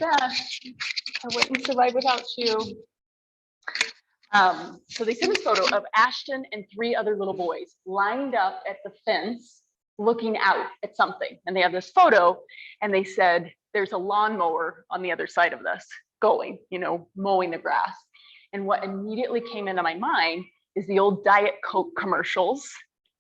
best. I wouldn't survive without you. So they sent a photo of Ashton and 3 other little boys lined up at the fence looking out at something. And they have this photo and they said, there's a lawnmower on the other side of this going, mowing the grass. And what immediately came into my mind is the old Diet Coke commercials.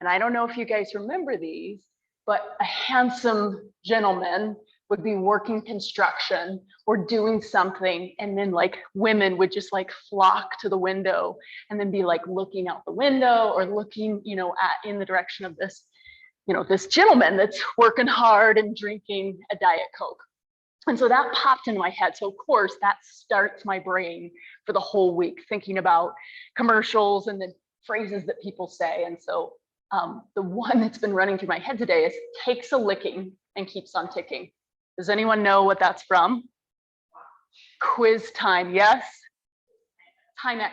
And I don't know if you guys remember these, but a handsome gentleman would be working construction or doing something, and then like women would just like flock to the window and then be like looking out the window or looking, in the direction of this, this gentleman that's working hard and drinking a Diet Coke. And so that popped into my head. So of course that starts my brain for the whole week, thinking about commercials and the phrases that people say. And so the one that's been running through my head today is takes a licking and keeps on ticking. Does anyone know what that's from? Quiz time, yes? Timex,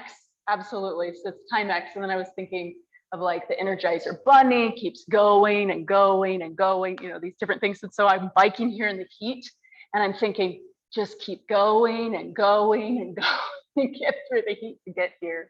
absolutely. So it's Timex. And then I was thinking of like the Energizer Bunny keeps going and going and going, these different things. And so I'm biking here in the heat and I'm thinking, just keep going and going and going and get through the heat to get here.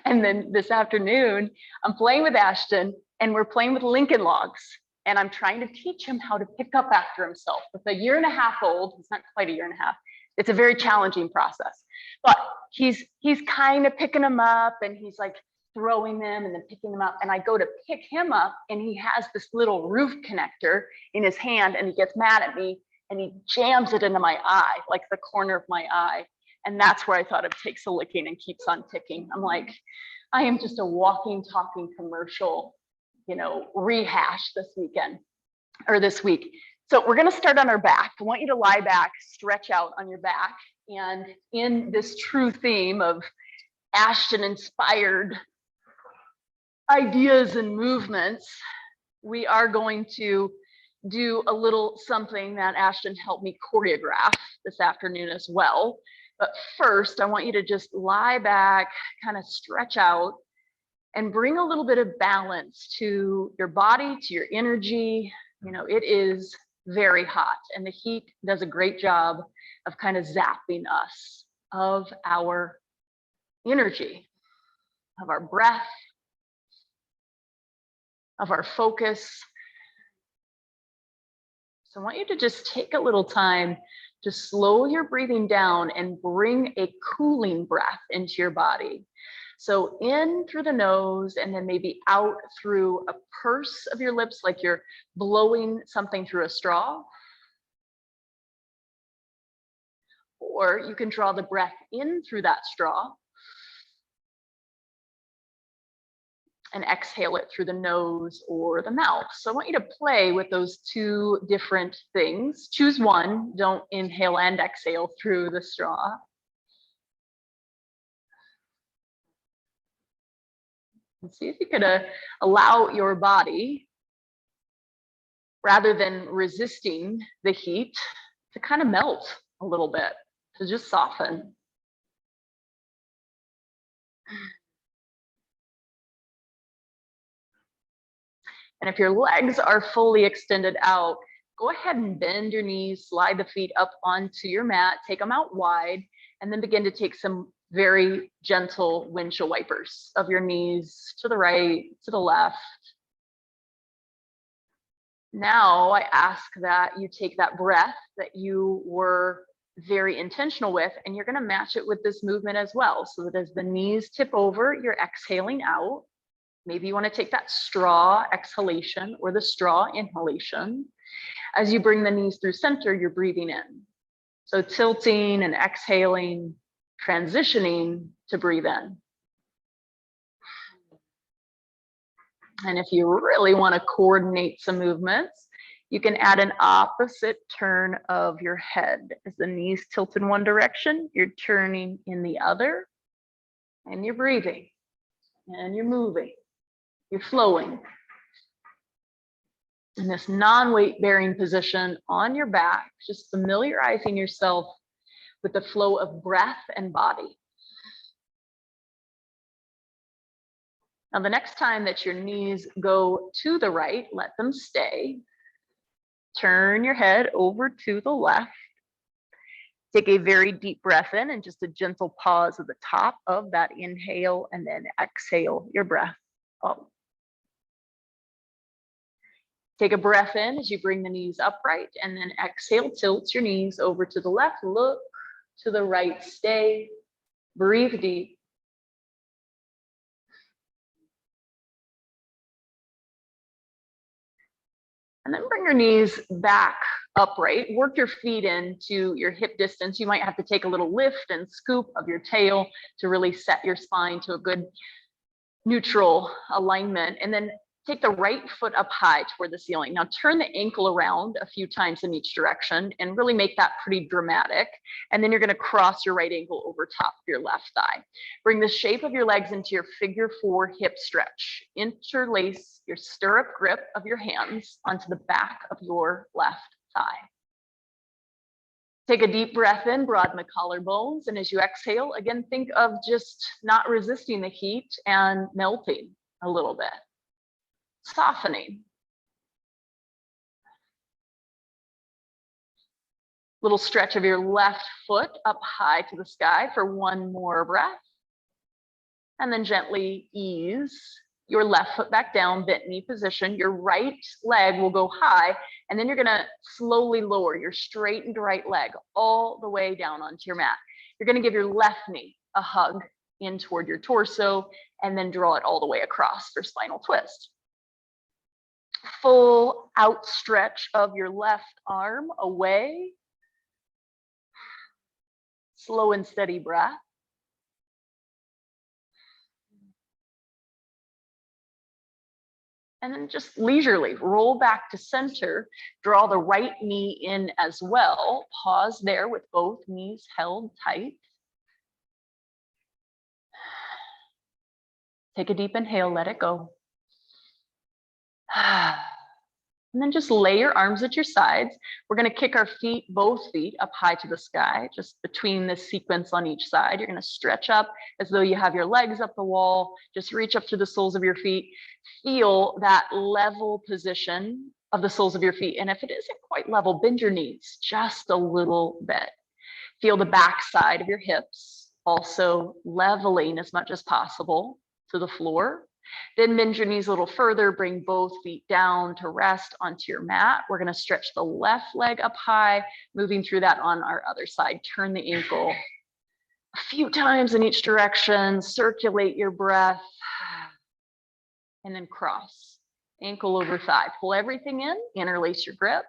And then this afternoon, I'm playing with Ashton and we're playing with Lincoln Logs. And I'm trying to teach him how to pick up after himself. With a 1.5-year-old, he's not quite a 1.5 years. It's a very challenging process, but he's kind of picking them up and he's like throwing them and then picking them up. And I go to pick him up and he has this little roof connector in his hand and he gets mad at me and he jams it into my eye, like the corner of my eye. And that's where I thought of takes a licking and keeps on ticking. I'm like, I am just a walking, talking commercial, rehash this weekend or this week. So we're going to start on our back. I want you to lie back, stretch out on your back. And in this true theme of Ashton inspired ideas and movements, we are going to do a little something that Ashton helped me choreograph this afternoon as well. But first, I want you to just lie back, kind of stretch out, and bring a little bit of balance to your body, to your energy. It is very hot and the heat does a great job of kind of zapping us of our energy, of our breath, of our focus. So I want you to just take a little time to slow your breathing down and bring a cooling breath into your body. So in through the nose and then maybe out through a purse of your lips, like you're blowing something through a straw. Or you can draw the breath in through that straw and exhale it through the nose or the mouth. So I want you to play with those 2 different things. Choose one, don't inhale and exhale through the straw. And see if you could allow your body, rather than resisting the heat, to kind of melt a little bit, to just soften. And if your legs are fully extended out, go ahead and bend your knees, slide the feet up onto your mat, take them out wide, and then begin to take some very gentle windshield wipers of your knees to the right, to the left. Now I ask that you take that breath that you were very intentional with, and you're going to match it with this movement as well. So that as the knees tip over, you're exhaling out. Maybe you want to take that straw exhalation or the straw inhalation. As you bring the knees through center, you're breathing in. So tilting and exhaling, transitioning to breathe in. And if you really want to coordinate some movements, you can add an opposite turn of your head. As the knees tilt in one direction, you're turning in the other, and you're breathing, and you're moving, you're flowing. In this non-weight bearing position on your back, just familiarizing yourself with the flow of breath and body. Now, the next time that your knees go to the right, let them stay. Turn your head over to the left. Take a very deep breath in and just a gentle pause at the top of that inhale, and then exhale your breath up. Take a breath in as you bring the knees upright, and then exhale, tilt your knees over to the left, look to the right, stay, breathe deep. And then bring your knees back upright, work your feet into your hip distance. You might have to take a little lift and scoop of your tail to really set your spine to a good neutral alignment. And then take the right foot up high toward the ceiling. Now turn the ankle around a few times in each direction and really make that pretty dramatic. And then you're going to cross your right ankle over top of your left thigh. Bring the shape of your legs into your figure 4 hip stretch. Interlace your stirrup grip of your hands onto the back of your left thigh. Take a deep breath in, broaden the collarbones, and as you exhale, again, think of just not resisting the heat and melting a little bit. Softening. Little stretch of your left foot up high to the sky for one more breath. And then gently ease your left foot back down, bent knee position. Your right leg will go high, and then you're gonna slowly lower your straightened right leg all the way down onto your mat. You're gonna give your left knee a hug in toward your torso, and then draw it all the way across for spinal twist. Full outstretch of your left arm away. Slow and steady breath. And then just leisurely roll back to center. Draw the right knee in as well. Pause there with both knees held tight. Take a deep inhale, let it go. And then just lay your arms at your sides. We're going to kick our feet, both feet, up high to the sky, just between this sequence on each side. You're going to stretch up as though you have your legs up the wall. Just reach up to the soles of your feet. Feel that level position of the soles of your feet. And if it isn't quite level, bend your knees just a little bit. Feel the back side of your hips also leveling as much as possible to the floor. Then bend your knees a little further, bring both feet down to rest onto your mat. We're going to stretch the left leg up high, moving through that on our other side. Turn the ankle a few times in each direction, circulate your breath, and then cross. Ankle over thigh. Pull everything in, interlace your grip.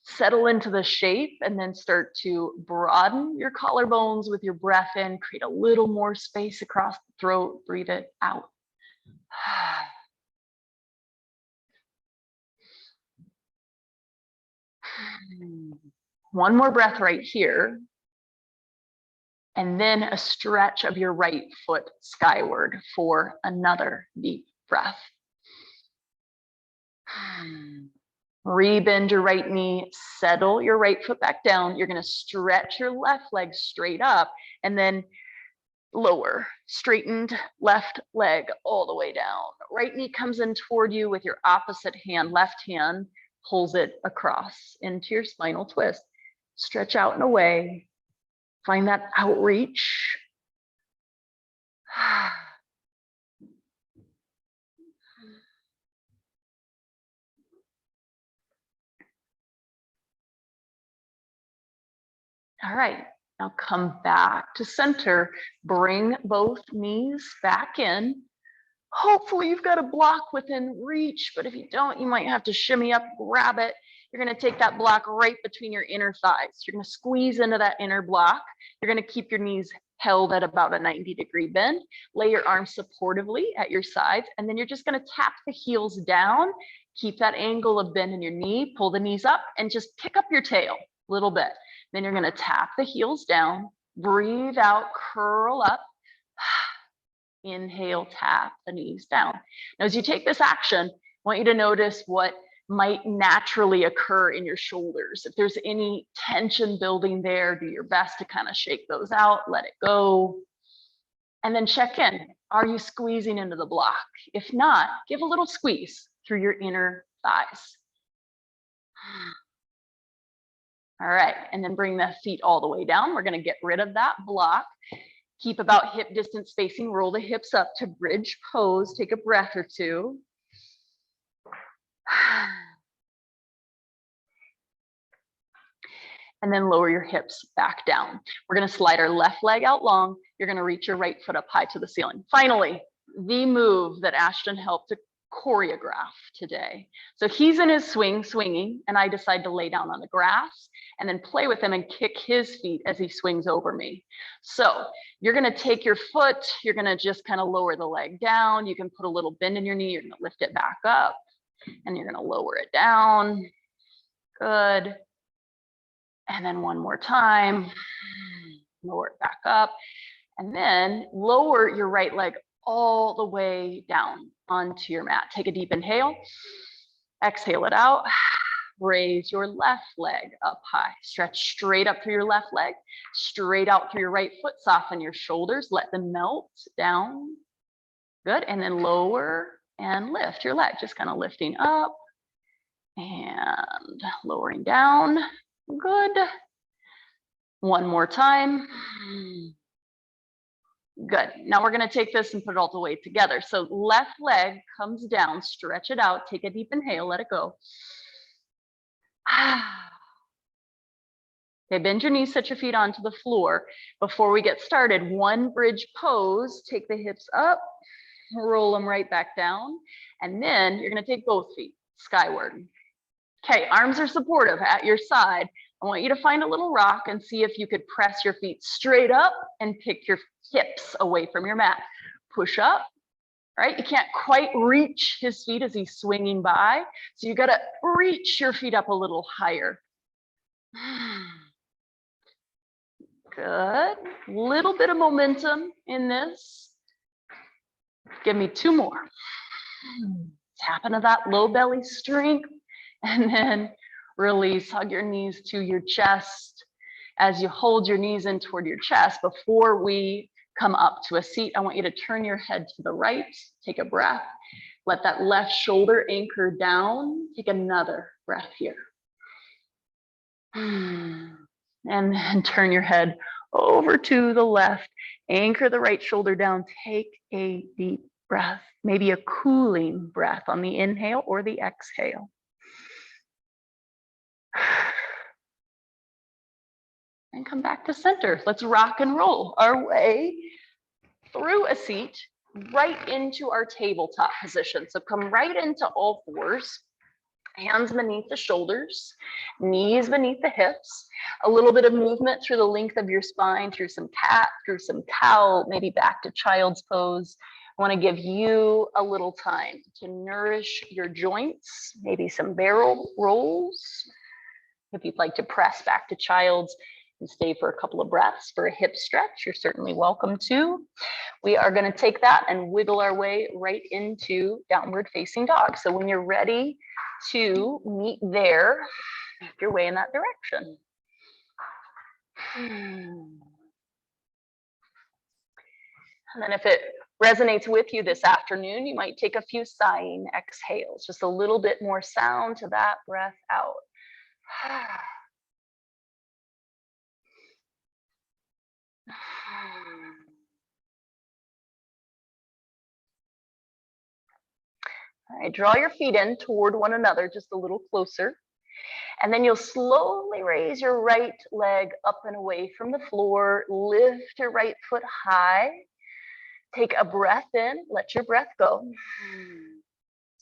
Settle into the shape, and then start to broaden your collarbones with your breath in. Create a little more space across the throat. Breathe it out. One more breath right here. And then a stretch of your right foot skyward for another deep breath. Rebend your right knee, settle your right foot back down. You're going to stretch your left leg straight up, and then lower, straightened left leg all the way down. Right knee comes in toward you with your opposite hand. Left hand pulls it across into your spinal twist. Stretch out and away. Find that outreach. All right, now come back to center. Bring both knees back in. Hopefully you've got a block within reach, but if you don't, you might have to shimmy up, grab it. You're going to take that block right between your inner thighs. You're going to squeeze into that inner block. You're going to keep your knees held at about a 90-degree bend. Lay your arms supportively at your sides, and then you're just going to tap the heels down. Keep that angle of bend in your knee. Pull the knees up and just pick up your tail a little bit. Then you're going to tap the heels down. Breathe out, curl up. Inhale, tap the knees down. Now, as you take this action, I want you to notice what might naturally occur in your shoulders. If there's any tension building there, do your best to kind of shake those out, let it go. And then check in. Are you squeezing into the block? If not, give a little squeeze through your inner thighs. All right, and then bring the feet all the way down. We're gonna get rid of that block. Keep about hip distance spacing, roll the hips up to bridge pose, take a breath or two. And then lower your hips back down. We're gonna slide our left leg out long. You're gonna reach your right foot up high to the ceiling. Finally, the move that Ashton helped to choreograph today. So he's in his swing, swinging, and I decide to lay down on the grass and then play with him and kick his feet as he swings over me. So you're gonna take your foot, you're gonna just kind of lower the leg down. You can put a little bend in your knee, you're gonna lift it back up, and you're gonna lower it down. Good. And then one more time, lower it back up, and then lower your right leg all the way down onto your mat. Take a deep inhale, exhale it out, raise your left leg up high, stretch straight up through your left leg, straight out through your right foot, soften your shoulders, let them melt down. Good, and then lower and lift your leg, just kind of lifting up and lowering down. Good. One more time. Good. Now we're going to take this and put it all the way together. So left leg comes down, stretch it out, take a deep inhale, let it go. Okay, bend your knees, set your feet onto the floor. Before we get started, one bridge pose, take the hips up, roll them right back down, and then you're going to take both feet skyward. Okay, arms are supportive at your side. I want you to find a little rock and see if you could press your feet straight up and pick your hips away from your mat. Push up, right? You can't quite reach his feet as he's swinging by. So you gotta reach your feet up a little higher. Good, little bit of momentum in this. Give me two more. Tap into that low belly strength. And then release, hug your knees to your chest. As you hold your knees in toward your chest, before we come up to a seat, I want you to turn your head to the right, take a breath, let that left shoulder anchor down, take another breath here. And then turn your head over to the left, anchor the right shoulder down, take a deep breath, maybe a cooling breath on the inhale or the exhale. And come back to center. Let's rock and roll our way through a seat right into our tabletop position. So come right into all fours, hands beneath the shoulders, knees beneath the hips, a little bit of movement through the length of your spine, through some cat, through some cow, maybe back to child's pose. I want to give you a little time to nourish your joints, maybe some barrel rolls. If you'd like to press back to child's and stay for a couple of breaths for a hip stretch, you're certainly welcome to. We are going to take that and wiggle our way right into downward facing dog. So when you're ready to meet there, make your way in that direction. And then if it resonates with you this afternoon, you might take a few sighing exhales, just a little bit more sound to that breath out. All right, draw your feet in toward one another just a little closer. And then you'll slowly raise your right leg up and away from the floor. Lift your right foot high. Take a breath in, let your breath go.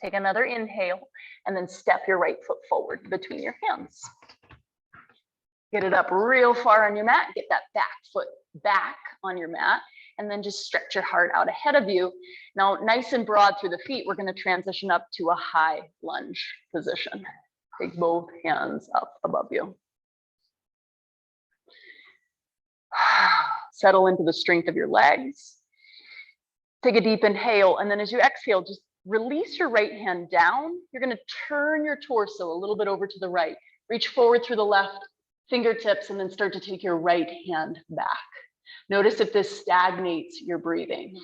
Take another inhale, and then step your right foot forward between your hands. Get it up real far on your mat. Get that back foot back on your mat, and then just stretch your heart out ahead of you. Now, nice and broad through the feet, we're going to transition up to a high lunge position. Take both hands up above you. Settle into the strength of your legs. Take a deep inhale, and then as you exhale, just release your right hand down. You're going to turn your torso a little bit over to the right. Reach forward through the left fingertips, and then start to take your right hand back. Notice if this stagnates your breathing.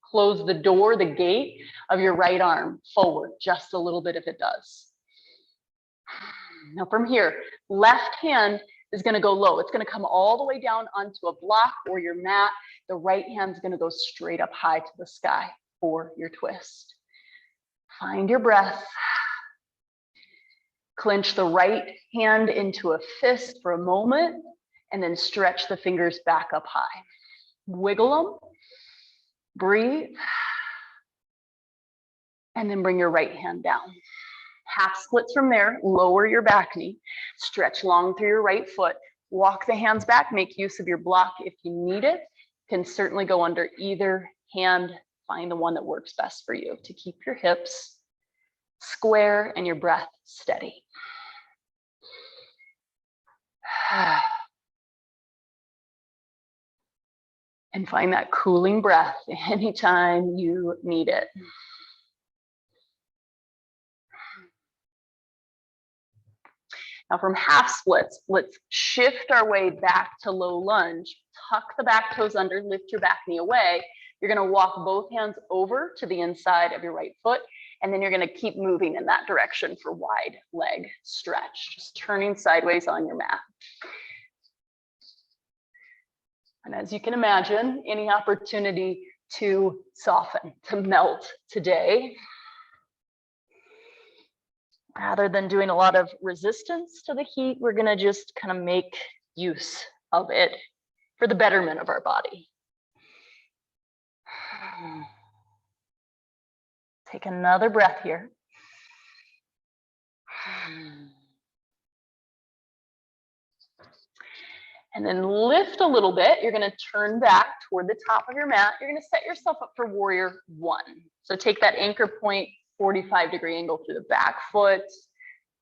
Close the door, the gate of your right arm forward just a little bit if it does. Now from here, left hand is going to go low. It's going to come all the way down onto a block or your mat. The right hand's going to go straight up high to the sky for your twist. Find your breath. Clench the right hand into a fist for a moment, and then stretch the fingers back up high. Wiggle them, breathe, and then bring your right hand down. Half splits from there, lower your back knee, stretch long through your right foot, walk the hands back, make use of your block if you need it. Can certainly go under either hand, find the one that works best for you to keep your hips square and your breath steady. And find that cooling breath anytime you need it. Now from half splits, let's shift our way back to low lunge. Tuck the back toes under, lift your back knee away. You're gonna walk both hands over to the inside of your right foot, and then you're gonna keep moving in that direction for wide leg stretch, just turning sideways on your mat. And as you can imagine, any opportunity to soften, to melt today, rather than doing a lot of resistance to the heat, we're gonna just kind of make use of it for the betterment of our body. Take another breath here. And then lift a little bit. You're gonna turn back toward the top of your mat. You're gonna set yourself up for warrior one. So take that anchor point, 45-degree angle through the back foot.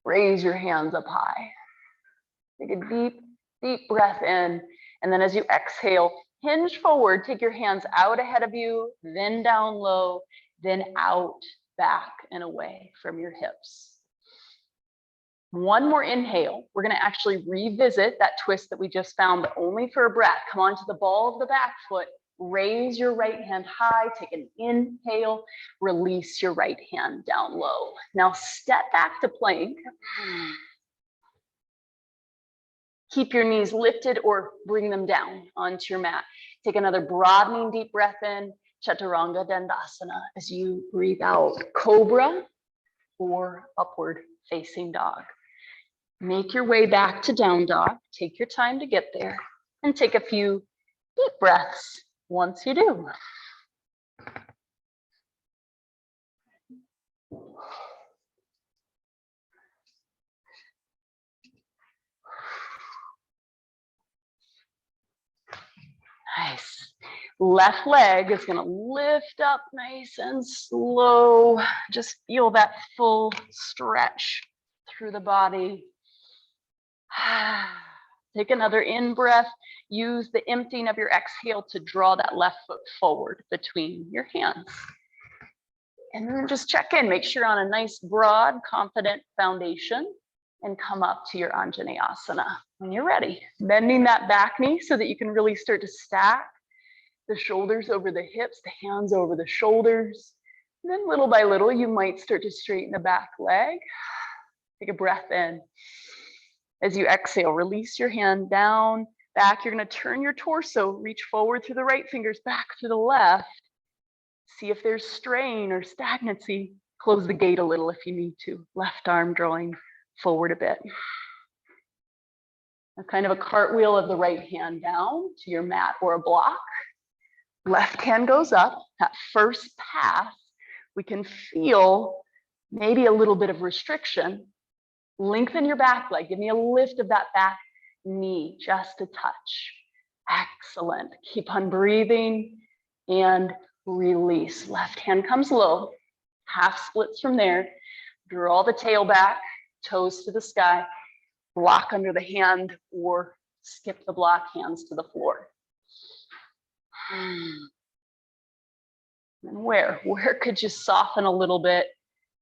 Raise your hands up high. Take a deep, deep breath in. And then as you exhale, hinge forward, take your hands out ahead of you, then down low, then out, back, and away from your hips. One more inhale. We're going to actually revisit that twist that we just found, but only for a breath. Come onto the ball of the back foot. Raise your right hand high. Take an inhale. Release your right hand down low. Now step back to plank. Keep your knees lifted or bring them down onto your mat. Take another broadening deep breath in. Chaturanga Dandasana as you breathe out. Cobra or upward facing dog. Make your way back to down dog. Take your time to get there and take a few deep breaths once you do. Nice. Left leg is going to lift up nice and slow. Just feel that full stretch through the body. Take another in breath. Use the emptying of your exhale to draw that left foot forward between your hands. And then just check in. Make sure you're on a nice, broad, confident foundation and come up to your Anjaneyasana when you're ready. Bending that back knee so that you can really start to stack the shoulders over the hips, the hands over the shoulders. And then little by little, you might start to straighten the back leg. Take a breath in. As you exhale, release your hand down, back. You're going to turn your torso, reach forward through the right fingers, back to the left. See if there's strain or stagnancy. Close the gate a little if you need to. Left arm drawing forward a bit. A kind of a cartwheel of the right hand down to your mat or a block. Left hand goes up. That first pass, we can feel maybe a little bit of restriction. Lengthen your back leg. Give me a lift of that back knee, just a touch. Excellent. Keep on breathing and release. Left hand comes low. Half splits from there. Draw the tail back, toes to the sky. Block under the hand or skip the block, hands to the floor. And where could you soften a little bit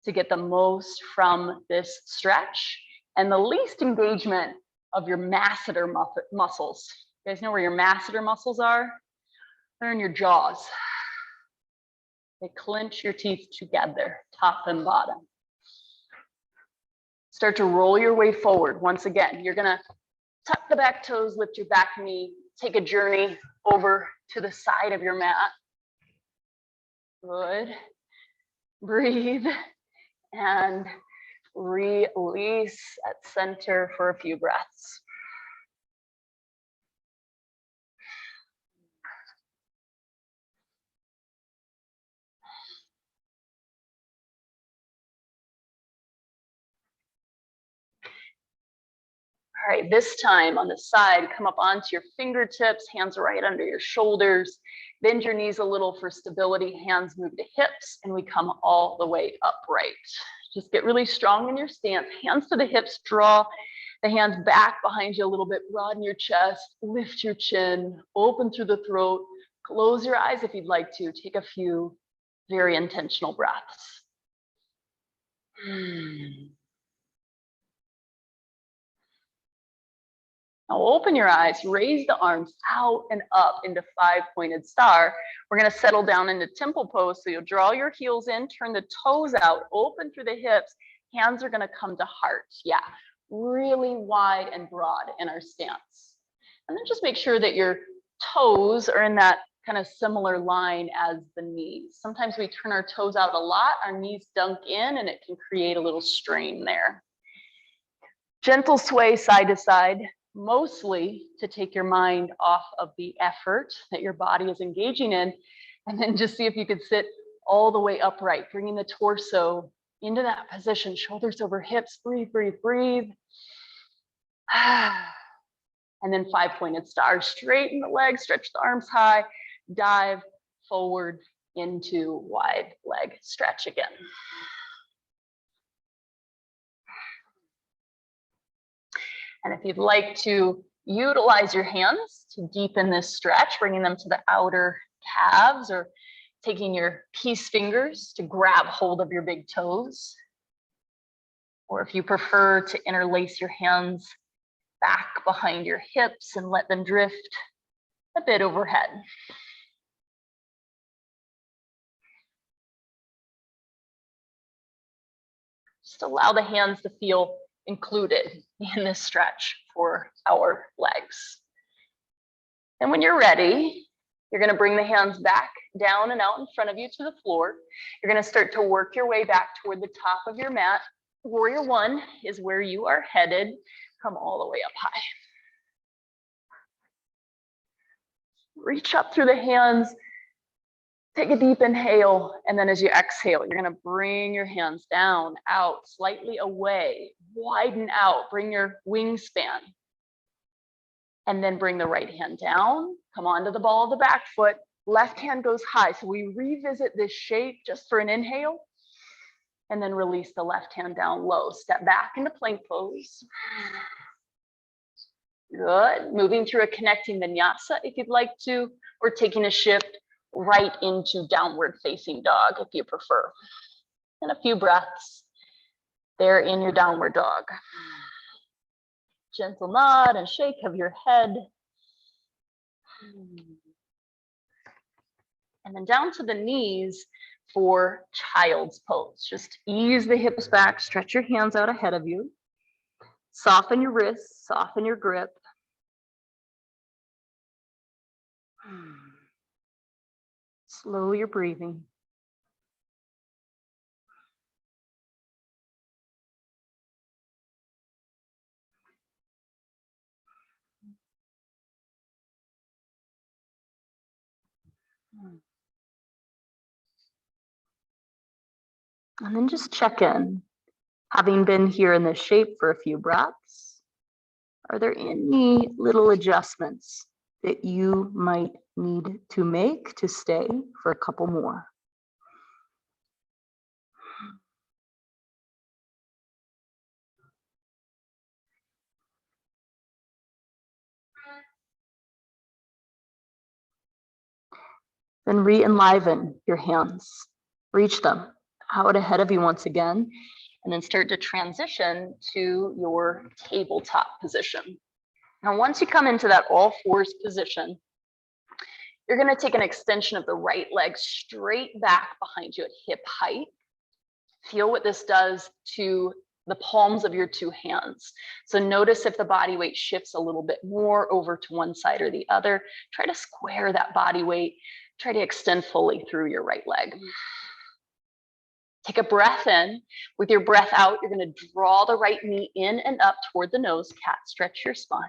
to get the most from this stretch and the least engagement of your masseter muscles? You guys know where your masseter muscles are? They're in your jaws. They clench your teeth together, top and bottom. Start to roll your way forward. Once again, you're gonna Tuck the back toes, lift your back knee, take a journey over to the side of your mat. Good. Breathe and release at center for a few breaths. All right, this time on the side, come up onto your fingertips, hands right under your shoulders. Bend your knees a little for stability. Hands move to hips, and we come all the way upright. Just get really strong in your stance. Hands to the hips, draw the hands back behind you a little bit. Broaden your chest, lift your chin, open through the throat. Close your eyes if you'd like to. Take a few very intentional breaths. Now open your eyes, raise the arms out and up into 5-pointed star. We're gonna settle down into temple pose. So you'll draw your heels in, turn the toes out, open through the hips. Hands are gonna come to heart. Yeah, really wide and broad in our stance. And then just make sure that your toes are in that kind of similar line as the knees. Sometimes we turn our toes out a lot, our knees dunk in, and it can create a little strain there. Gentle sway side to side, mostly to take your mind off of the effort that your body is engaging in, and then just see if you could sit all the way upright, bringing the torso into that position, shoulders over hips, breathe, breathe, breathe. And then 5-pointed star, straighten the legs, stretch the arms high, dive forward into wide leg stretch again. And if you'd like to utilize your hands to deepen this stretch, bringing them to the outer calves or taking your peace fingers to grab hold of your big toes. Or if you prefer to interlace your hands back behind your hips and let them drift a bit overhead. Just allow the hands to feel included in this stretch for our legs. And when you're ready, you're going to bring the hands back down and out in front of you to the floor. You're going to start to work your way back toward the top of your mat. Warrior one is where you are headed. Come all the way up high. Reach up through the hands. Take a deep inhale, and then as you exhale, you're gonna bring your hands down, out, slightly away, widen out, bring your wingspan. And then bring the right hand down, come onto the ball of the back foot, left hand goes high. So we revisit this shape just for an inhale, and then release the left hand down low. Step back into plank pose. Good, moving through a connecting vinyasa if you'd like to, or taking a shift right into downward facing dog if you prefer. And a few breaths there in your downward dog. Gentle nod and shake of your head. And then down to the knees for child's pose. Just ease the hips back, stretch your hands out ahead of you. Soften your wrists, soften your grip. Slow your breathing. And then just check in. Having been here in this shape for a few breaths, are there any little adjustments that you might need to make to stay for a couple more? Then re-enliven your hands. Reach them out ahead of you once again, and then start to transition to your tabletop position. Now, once you come into that all fours position, you're going to take an extension of the right leg straight back behind you at hip height. Feel what this does to the palms of your two hands. So notice if the body weight shifts a little bit more over to one side or the other. Try to square that body weight. Try to extend fully through your right leg. Take a breath in. With your breath out, you're going to draw the right knee in and up toward the nose, cat stretch your spine,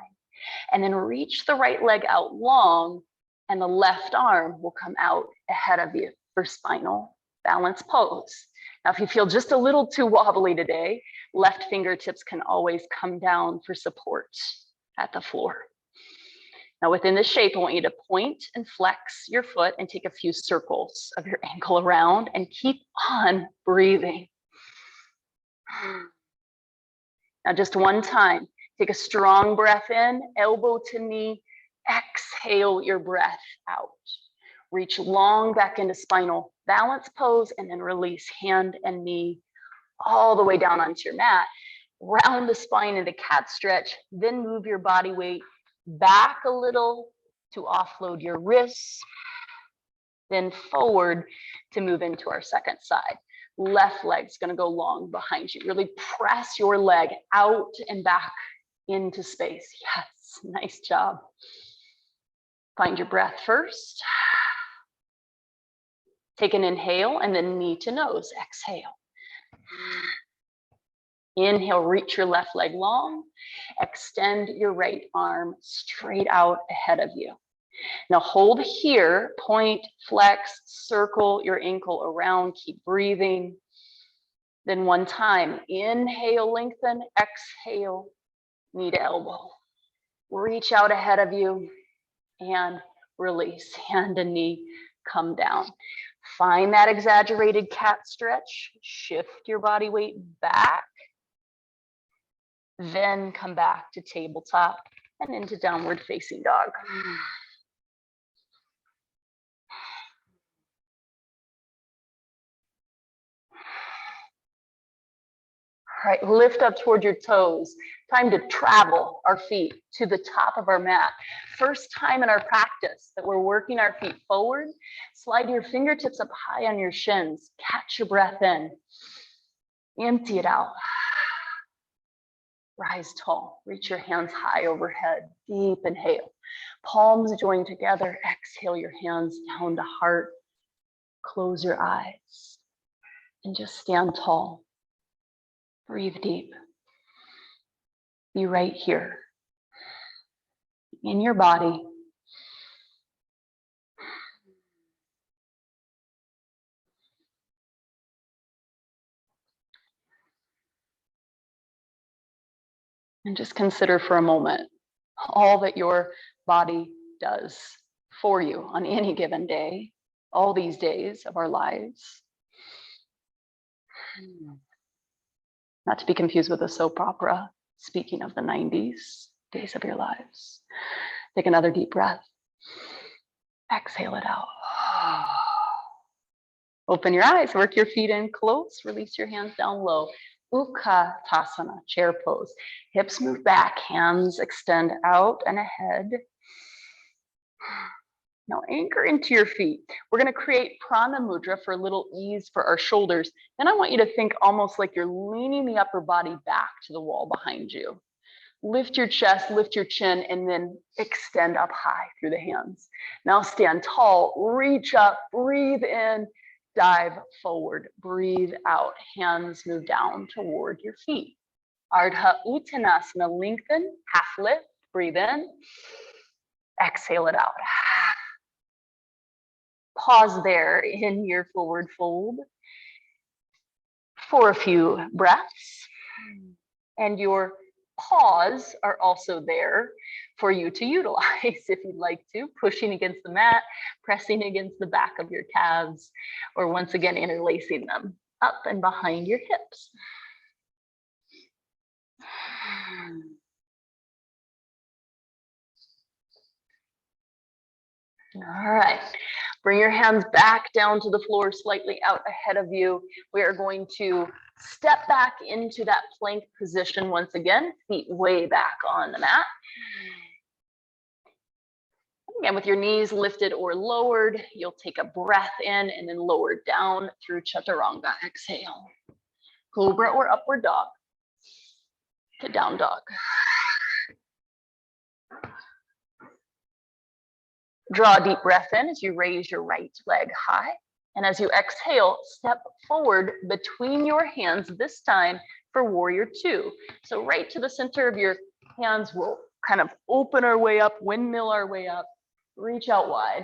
and then reach the right leg out long, and the left arm will come out ahead of you for spinal balance pose. Now, if you feel just a little too wobbly today, left fingertips can always come down for support at the floor. Now, within this shape, I want you to point and flex your foot and take a few circles of your ankle around and keep on breathing. Now, just one time, take a strong breath in, elbow to knee, exhale your breath out. Reach long back into spinal balance pose and then release hand and knee all the way down onto your mat. Round the spine into cat stretch, then move your body weight back a little to offload your wrists, then forward to move into our second side. Left leg's gonna go long behind you. Really press your leg out and back into space. Yes, nice job. Find your breath first. Take an inhale and then knee to nose, exhale. Inhale, reach your left leg long. Extend your right arm straight out ahead of you. Now hold here, point, flex, circle your ankle around, keep breathing. Then one time, inhale, lengthen, exhale, knee to elbow. Reach out ahead of you and release, hand and knee come down. Find that exaggerated cat stretch, shift your body weight back, then come back to tabletop and into downward facing dog. All right, lift up toward your toes. Time to travel our feet to the top of our mat. First time in our practice that we're working our feet forward. Slide your fingertips up high on your shins. Catch your breath in. Empty it out. Rise tall. Reach your hands high overhead. Deep inhale. Palms join together. Exhale your hands down to heart. Close your eyes and just stand tall. Breathe deep. Be right here in your body. And just consider for a moment all that your body does for you on any given day, all these days of our lives. Not to be confused with a soap opera, speaking of the 90s, days of your lives. Take another deep breath. Exhale it out. Open your eyes, work your feet in close, release your hands down low. Utkatasana, chair pose. Hips move back, hands extend out and ahead. Now anchor into your feet. We're going to create prana mudra for a little ease for our shoulders. Then I want you to think almost like you're leaning the upper body back to the wall behind you. Lift your chest, lift your chin, and then extend up high through the hands. Now stand tall, reach up, breathe in, dive forward, breathe out. Hands move down toward your feet. Ardha Uttanasana, lengthen, half lift, breathe in, exhale it out. Pause there in your forward fold for a few breaths. And your paws are also there for you to utilize if you'd like to, pushing against the mat, pressing against the back of your calves, or once again, interlacing them up and behind your hips. All right, bring your hands back down to the floor, slightly out ahead of you. We are going to step back into that plank position once again, feet way back on the mat. Again, with your knees lifted or lowered, you'll take a breath in and then lower down through chaturanga. Exhale. Cobra or upward dog. to down dog. Draw a deep breath in as you raise your right leg high. And as you exhale, step forward between your hands, this time for warrior two. So right to the center of your hands, we'll kind of open our way up, windmill our way up, reach out wide.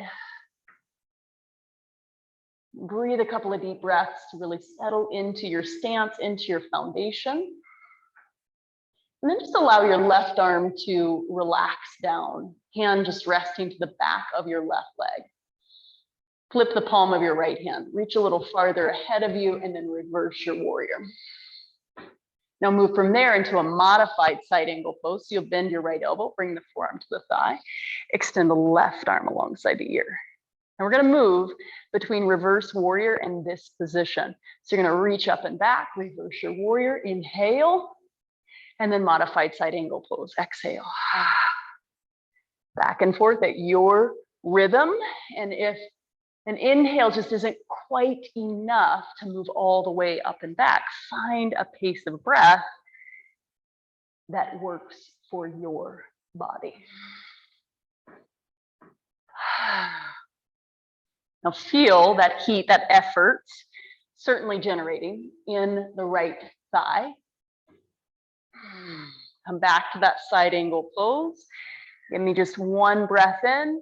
Breathe a couple of deep breaths to really settle into your stance, into your foundation. And then just allow your left arm to relax down, hand just resting to the back of your left leg. Flip the palm of your right hand, reach a little farther ahead of you, and then reverse your warrior. Now move from there into a modified side angle pose. So you'll bend your right elbow, bring the forearm to the thigh, extend the left arm alongside the ear. And we're gonna move between reverse warrior and this position. So you're gonna reach up and back, reverse your warrior, inhale, and then modified side angle pose, exhale. Back and forth at your rhythm. And if an inhale just isn't quite enough to move all the way up and back, find a pace of breath that works for your body. Now feel that heat, that effort, certainly generating in the right thigh. Come back to that side angle pose. Give me just one breath in,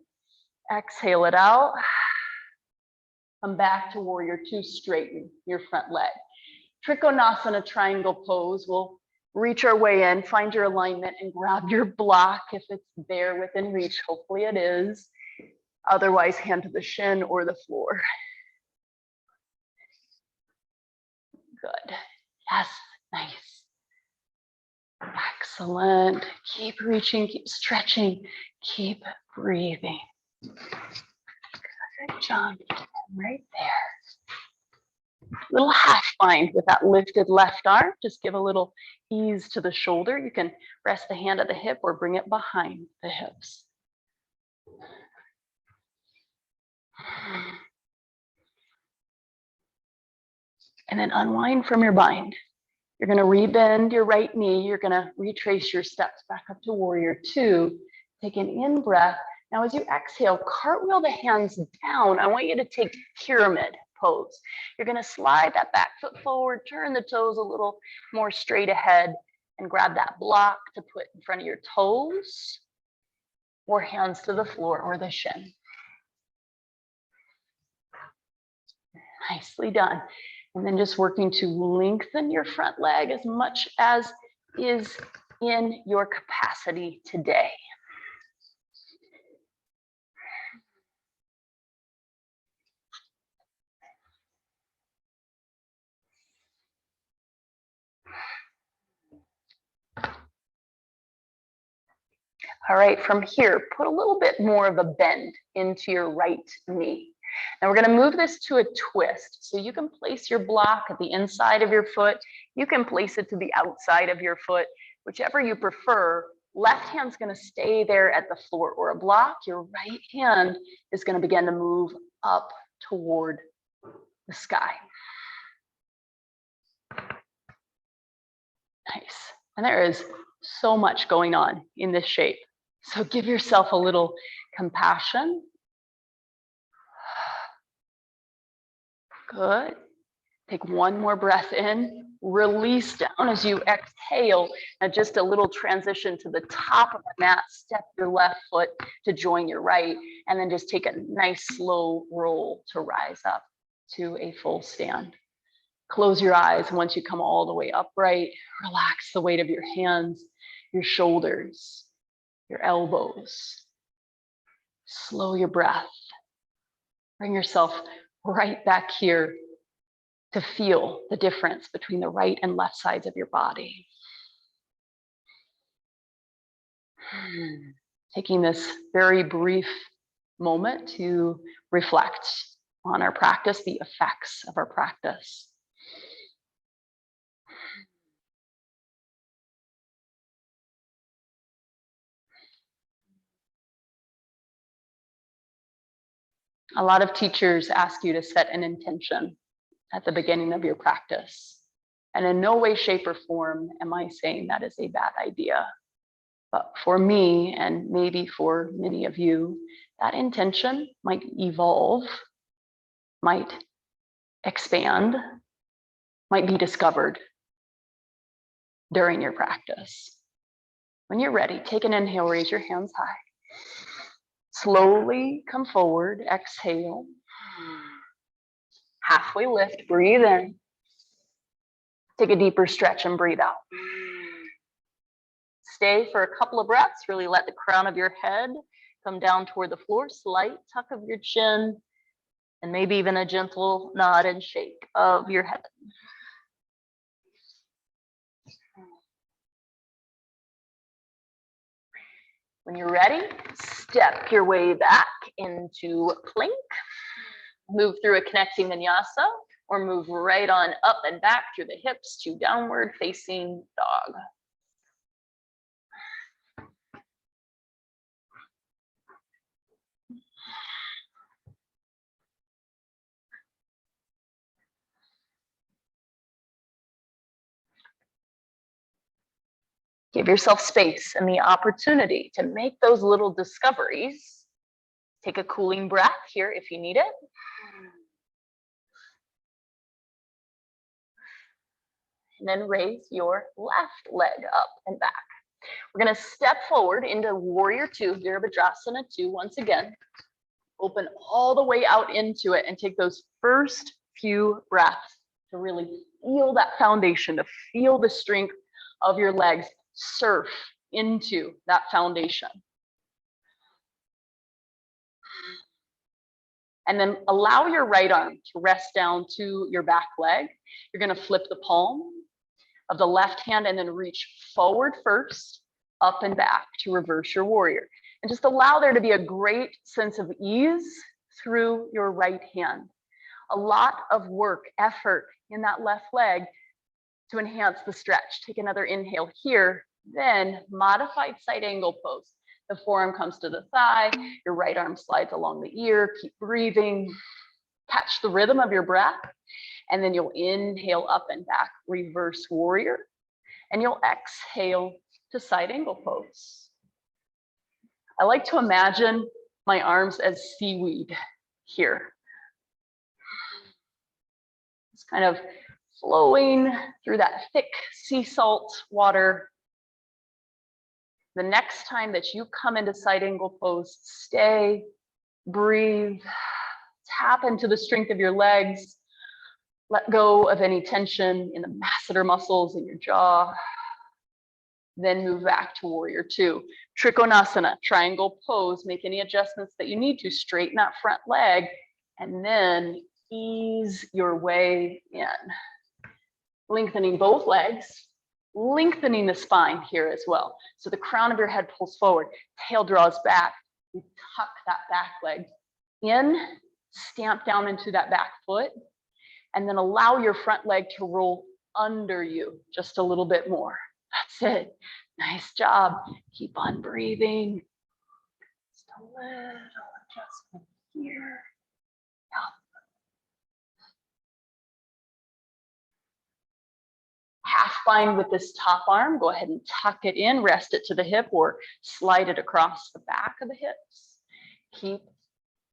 exhale it out. Come back to warrior two, straighten your front leg. Trikonasana triangle pose. We'll reach our way in, find your alignment and grab your block if it's there within reach. Hopefully it is. Otherwise, hand to the shin or the floor. Good. Yes, nice. Excellent. Keep reaching, keep stretching, keep breathing. Good job. Right there. Little half bind with that lifted left arm. Just give a little ease to the shoulder. You can rest the hand at the hip or bring it behind the hips. And then unwind from your bind. You're going to rebend your right knee. You're going to retrace your steps back up to warrior two. Take an in breath. Now, as you exhale, cartwheel the hands down. I want you to take pyramid pose. You're going to slide that back foot forward, turn the toes a little more straight ahead, and grab that block to put in front of your toes or hands to the floor or the shin. Nicely done. And then just working to lengthen your front leg as much as is in your capacity today. All right, from here, put a little bit more of a bend into your right knee. Now we're going to move this to a twist. So you can place your block at the inside of your foot. You can place it to the outside of your foot, whichever you prefer. Left hand's going to stay there at the floor or a block. Your right hand is going to begin to move up toward the sky. Nice. And there is so much going on in this shape. So give yourself a little compassion. Good. Take one more breath in, release down as you exhale. Now just a little transition to the top of the mat, step your left foot to join your right, and then just take a nice slow roll to rise up to a full stand. Close your eyes. Once you come all the way upright, relax the weight of your hands, your shoulders, your elbows. Slow your breath. Bring yourself right back here to feel the difference between the right and left sides of your body. Taking this very brief moment to reflect on our practice, the effects of our practice. A lot of teachers ask you to set an intention at the beginning of your practice. And in no way, shape, or form am I saying that is a bad idea. But for me, and maybe for many of you, that intention might evolve, might expand, might be discovered during your practice. When you're ready, take an inhale, raise your hands high. Slowly come forward, exhale. Halfway lift, breathe in. Take a deeper stretch and breathe out. Stay for a couple of breaths, really let the crown of your head come down toward the floor, slight tuck of your chin, and maybe even a gentle nod and shake of your head. When you're ready, step your way back into plank. Move through a connecting vinyasa, or move right on up and back through the hips to downward facing dog. Give yourself space and the opportunity to make those little discoveries. Take a cooling breath here if you need it. And then raise your left leg up and back. We're going to step forward into Warrior Two, Virabhadrasana 2 once again. Open all the way out into it and take those first few breaths to really feel that foundation, to feel the strength of your legs surf into that foundation. And then allow your right arm to rest down to your back leg. You're going to flip the palm of the left hand and then reach forward first, up and back to reverse your warrior. And just allow there to be a great sense of ease through your right hand. A lot of work, effort in that left leg to enhance the stretch. Take another inhale here, then modified side angle pose. The forearm comes to the thigh, your right arm slides along the ear, keep breathing, catch the rhythm of your breath, and then you'll inhale up and back, reverse warrior, and you'll exhale to side angle pose. I like to imagine my arms as seaweed here. It's kind of flowing through that thick sea salt water. The next time that you come into side angle pose, stay, breathe, tap into the strength of your legs, let go of any tension in the masseter muscles in your jaw, then move back to Warrior Two. Trikonasana, triangle pose, make any adjustments that you need to, straighten that front leg, and then ease your way in. Lengthening both legs, lengthening the spine here as well. So the crown of your head pulls forward, tail draws back. You tuck that back leg in, stamp down into that back foot, and then allow your front leg to roll under you just a little bit more. That's it. Nice job. Keep on breathing. Just a little adjustment here. Half bind with this top arm, go ahead and tuck it in, rest it to the hip or slide it across the back of the hips. Keep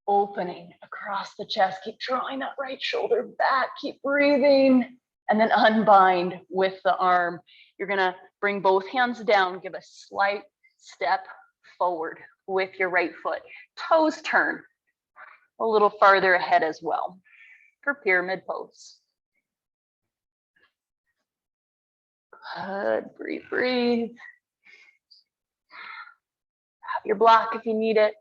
opening across the chest, keep drawing that right shoulder back, keep breathing, and then unbind with the arm. You're gonna bring both hands down, give a slight step forward with your right foot. Toes turn a little farther ahead as well for pyramid pose. Good, breathe, breathe. Have your block if you need it.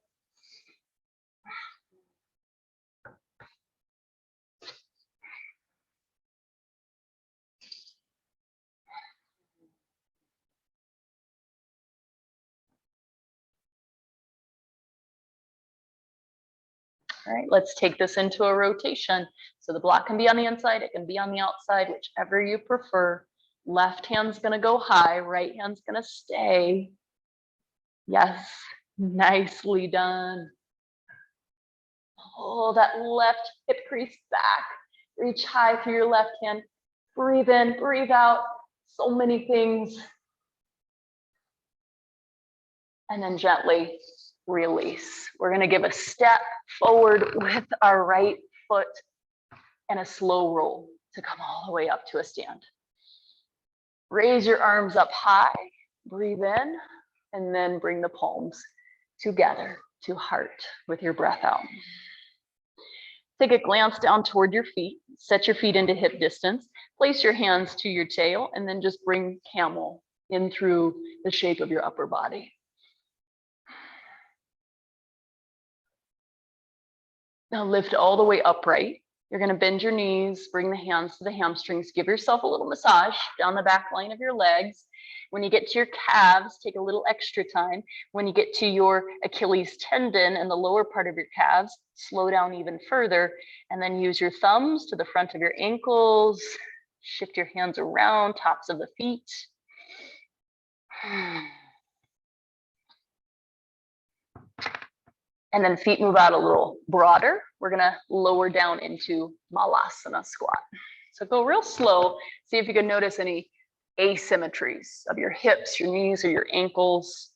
All right, let's take this into a rotation. So the block can be on the inside, it can be on the outside, whichever you prefer. Left hand's gonna go high, right hand's gonna stay. Yes, nicely done. Pull that left hip crease back. Reach high through your left hand. Breathe in, breathe out. So many things. And then gently release. We're going to give a step forward with our right foot and a slow roll to come all the way up to a stand. Raise your arms up high, breathe in, and then bring the palms together to heart with your breath out. Take a glance down toward your feet, set your feet into hip distance, place your hands to your tail, and then just bring camel in through the shape of your upper body. Now lift all the way upright. You're going to bend your knees, bring the hands to the hamstrings, give yourself a little massage down the back line of your legs. When you get to your calves, take a little extra time. When you get to your Achilles tendon and the lower part of your calves, slow down even further, and then use your thumbs to the front of your ankles. Shift your hands around, tops of the feet. And then feet move out a little broader. We're gonna lower down into Malasana squat. So go real slow. See if you can notice any asymmetries of your hips, your knees, or your ankles.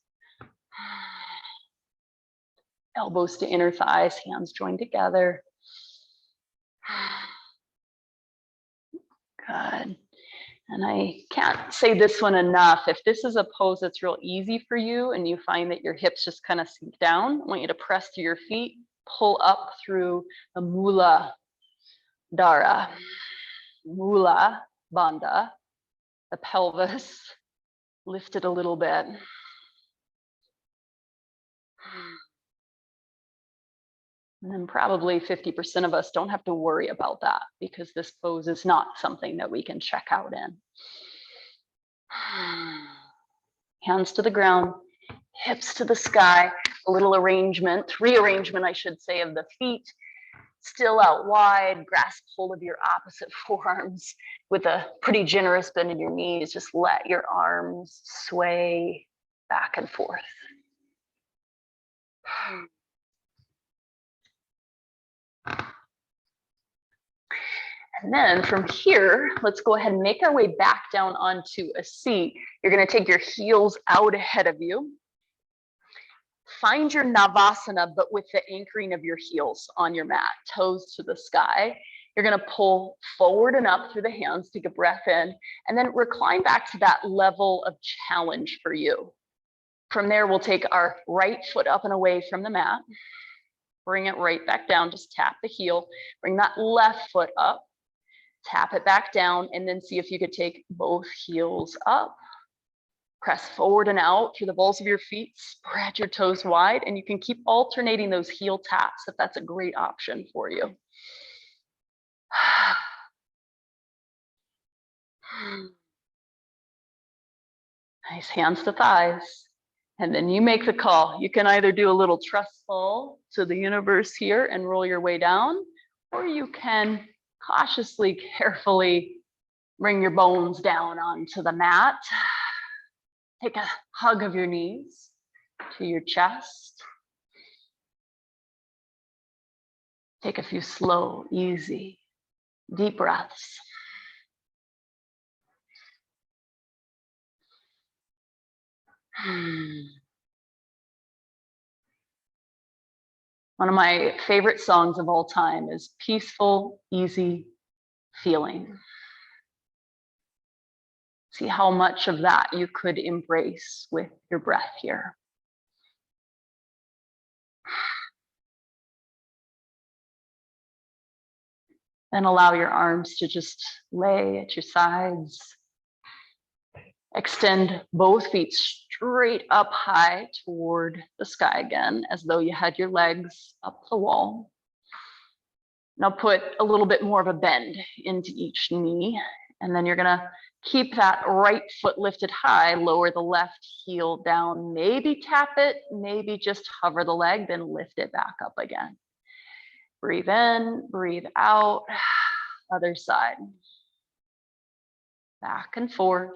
Elbows to inner thighs, hands joined together. Good. And I can't say this one enough. If this is a pose that's real easy for you and you find that your hips just kind of sink down, I want you to press to your feet, pull up through the Mula Dara, Mula Bandha, the pelvis, lift it a little bit. And then probably 50% of us don't have to worry about that because this pose is not something that we can check out in. Hands to the ground, hips to the sky, a little rearrangement, I should say, of the feet. Still out wide, grasp hold of your opposite forearms with a pretty generous bend in your knees. Just let your arms sway back and forth. And then from here, let's go ahead and make our way back down onto a seat. You're going to take your heels out ahead of you. Find your Navasana, but with the anchoring of your heels on your mat, toes to the sky. You're going to pull forward and up through the hands, take a breath in, and then recline back to that level of challenge for you. From there, we'll take our right foot up and away from the mat. Bring it right back down, just tap the heel. Bring that left foot up. Tap it back down, and then see if you could take both heels up. Press forward and out through the balls of your feet. Spread your toes wide, and you can keep alternating those heel taps if that's a great option for you. Nice, hands to thighs. And then you make the call. You can either do a little trustful to the universe here and roll your way down, or you can cautiously, carefully bring your bones down onto the mat. Take a hug of your knees to your chest. Take a few slow, easy, deep breaths. One of my favorite songs of all time is Peaceful, Easy Feeling. See how much of that you could embrace with your breath here. Then allow your arms to just lay at your sides. Extend both feet straight up high toward the sky again, as though you had your legs up the wall. Now put a little bit more of a bend into each knee, and then you're gonna keep that right foot lifted high, lower the left heel down, maybe tap it, maybe just hover the leg, then lift it back up again. Breathe in, breathe out, other side. Back and forth.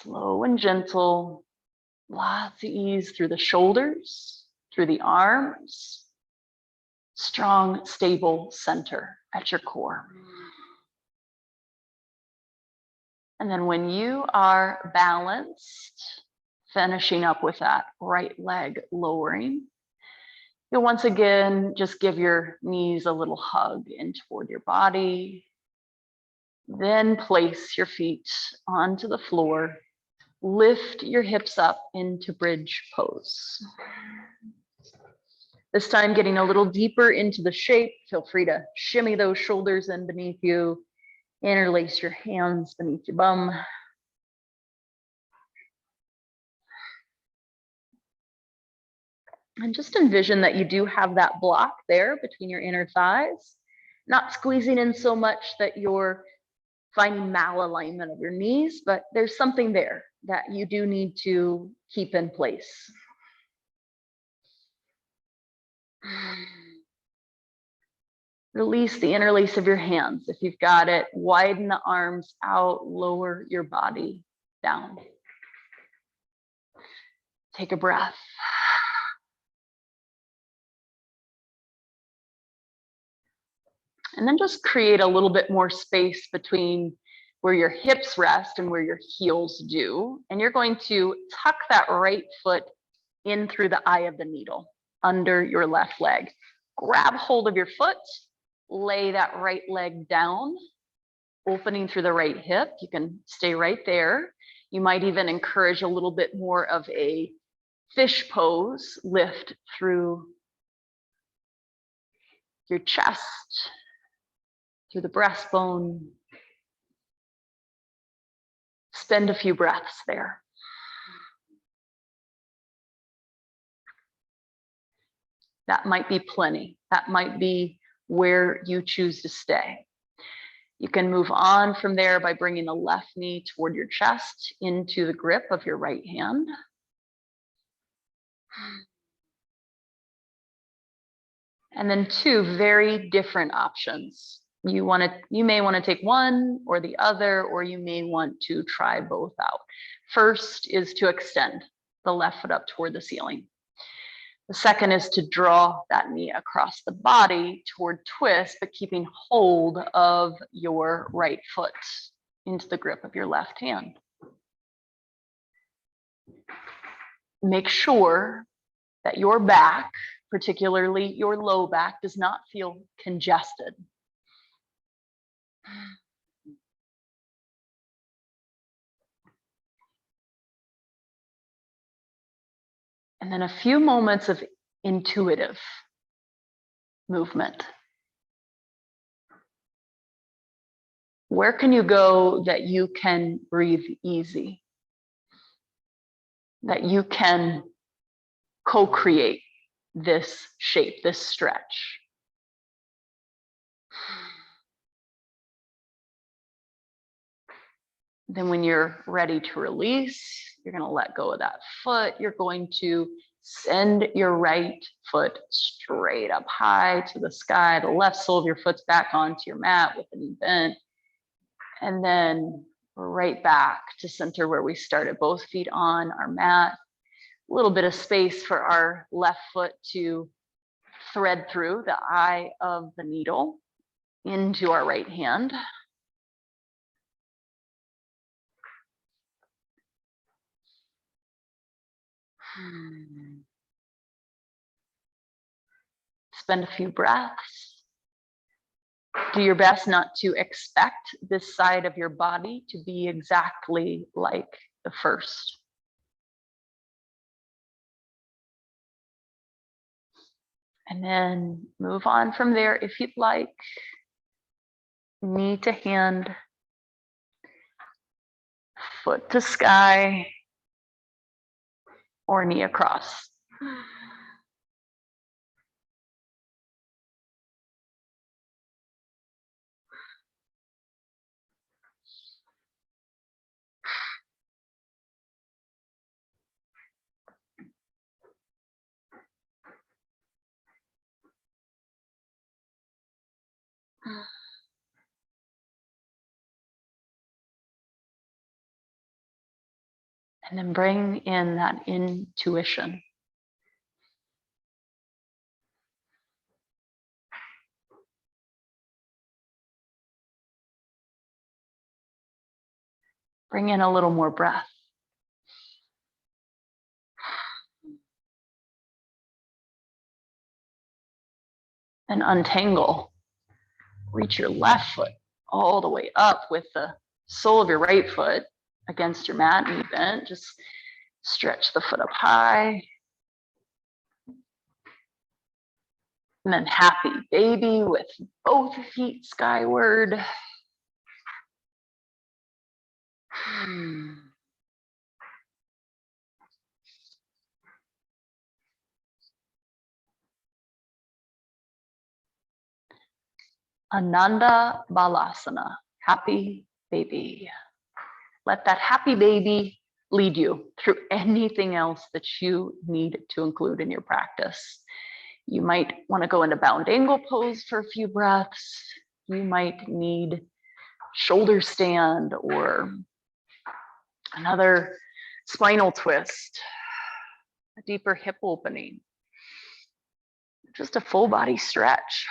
Slow and gentle, lots of ease through the shoulders, through the arms. Strong, stable center at your core. And then when you are balanced, finishing up with that right leg lowering, you'll once again just give your knees a little hug in toward your body. Then place your feet onto the floor. Lift your hips up into bridge pose. This time getting a little deeper into the shape. Feel free to shimmy those shoulders in beneath you. Interlace your hands beneath your bum. And just envision that you do have that block there between your inner thighs, not squeezing in so much that you're finding malalignment of your knees, but there's something there that you do need to keep in place. Release the interlace of your hands. If you've got it, widen the arms out, lower your body down. Take a breath. And then just create a little bit more space between where your hips rest and where your heels do. And you're going to tuck that right foot in through the eye of the needle, under your left leg. Grab hold of your foot, lay that right leg down, opening through the right hip. You can stay right there. You might even encourage a little bit more of a fish pose, lift through your chest, through the breastbone. Spend a few breaths there. That might be plenty. That might be where you choose to stay. You can move on from there by bringing the left knee toward your chest into the grip of your right hand. And then two very different options. You may want to take one or the other, or you may want to try both out. First is to extend the left foot up toward the ceiling. The second is to draw that knee across the body toward twist, but keeping hold of your right foot into the grip of your left hand. Make sure that your back, particularly your low back, does not feel congested. And then a few moments of intuitive movement. Where can you go that you can breathe easy? That you can co-create this shape, this stretch? Then when you're ready to release, you're going to let go of that foot. You're going to send your right foot straight up high to the sky. The left sole of your foot's back onto your mat with the knee bent. And then we're right back to center where we started, both feet on our mat. A little bit of space for our left foot to thread through the eye of the needle into our right hand. Spend a few breaths. Do your best not to expect this side of your body to be exactly like the first. And then move on from there if you'd like. Knee to hand, foot to sky, or knee across. And then bring in that intuition. Bring in a little more breath. And untangle. Reach your left foot all the way up with the sole of your right foot against your mat, knee bent. Just stretch the foot up high. And then happy baby with both feet skyward. Ananda Balasana, happy baby. Let that happy baby lead you through anything else that you need to include in your practice. You might want to go into bound angle pose for a few breaths. You might need shoulder stand or another spinal twist, a deeper hip opening, just a full body stretch.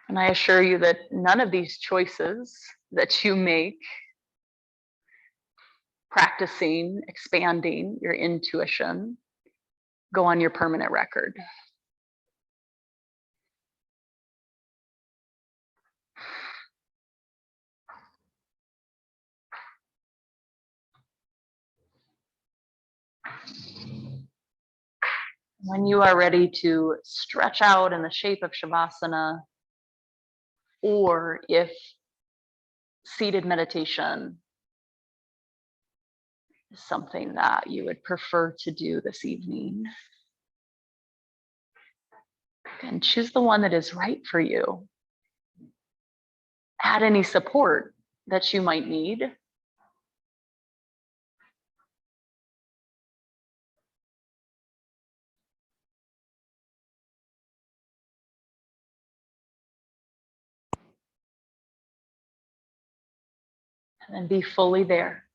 And I assure you that none of these choices that you make, practicing, expanding your intuition, go on your permanent record. When you are ready to stretch out in the shape of Shavasana, or if seated meditation is something that you would prefer to do this evening, then choose the one that is right for you. Add any support that you might need. And then be fully there.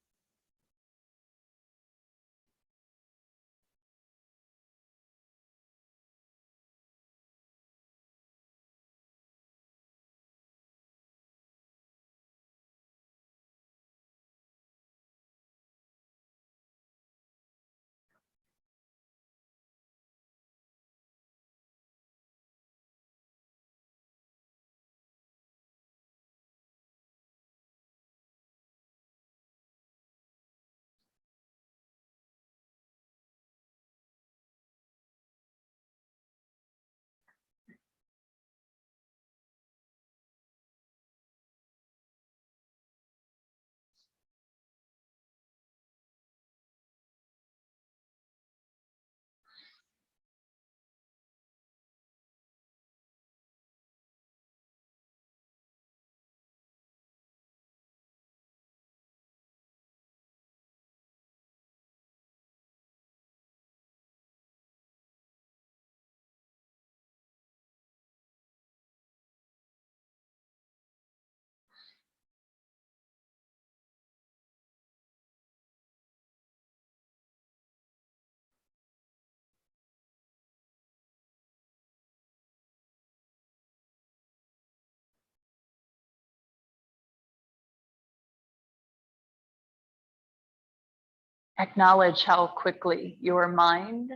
Acknowledge how quickly your mind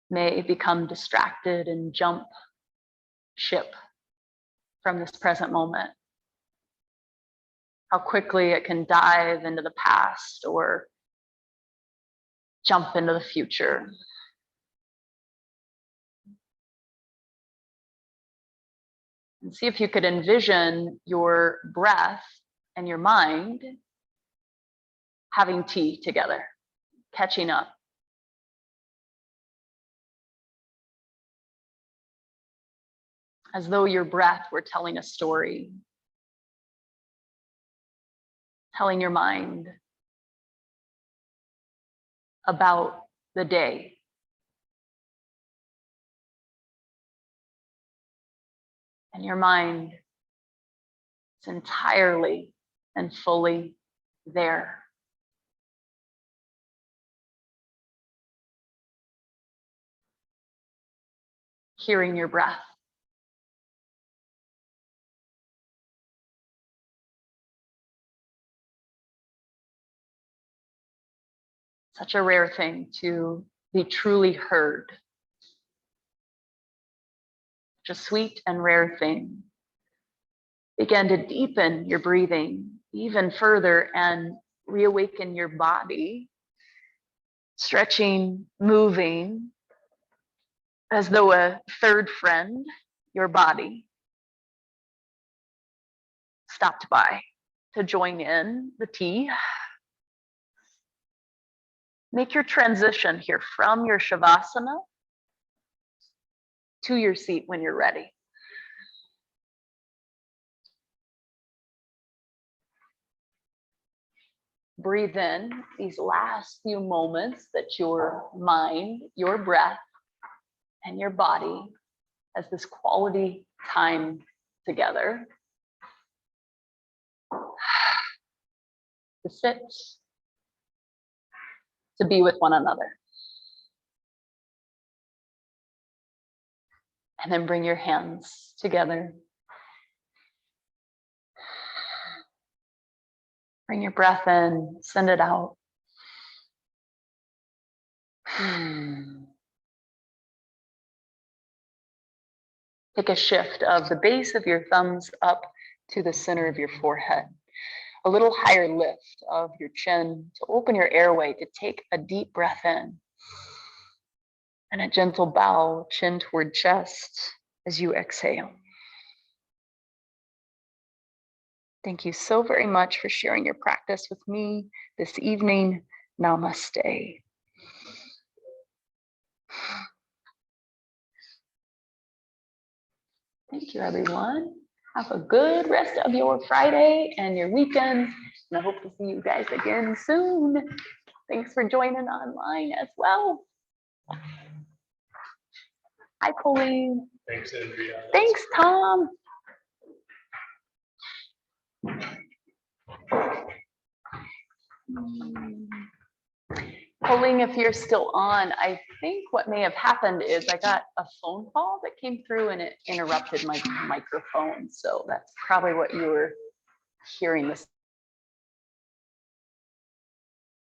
may become distracted and jump ship from this present moment. How quickly it can dive into the past or jump into the future. And see if you could envision your breath and your mind having tea together, catching up. As though your breath were telling a story, telling your mind about the day. And your mind is entirely and fully there. Hearing your breath. Such a rare thing to be truly heard. Such a sweet and rare thing. Begin to deepen your breathing even further and reawaken your body, stretching, moving, as though a third friend, your body, stopped by to join in the tea. Make your transition here from your Shavasana to your seat when you're ready. Breathe in these last few moments that your mind, your breath, and your body has this quality time together. To sit, to be with one another. And then bring your hands together. Bring your breath in, send it out. Take a shift of the base of your thumbs up to the center of your forehead. A little higher lift of your chin to open your airway to take a deep breath in. And a gentle bow, chin toward chest as you exhale. Thank you so very much for sharing your practice with me this evening. Namaste. Thank you, everyone. Have a good rest of your Friday and your weekend. And I hope to see you guys again soon. Thanks for joining online as well. Hi, Pauline. Thanks, Andrea. Thanks, Tom. Pauline, if you're still on, I think what may have happened is I got a phone call that came through and it interrupted my microphone. So that's probably what you were hearing this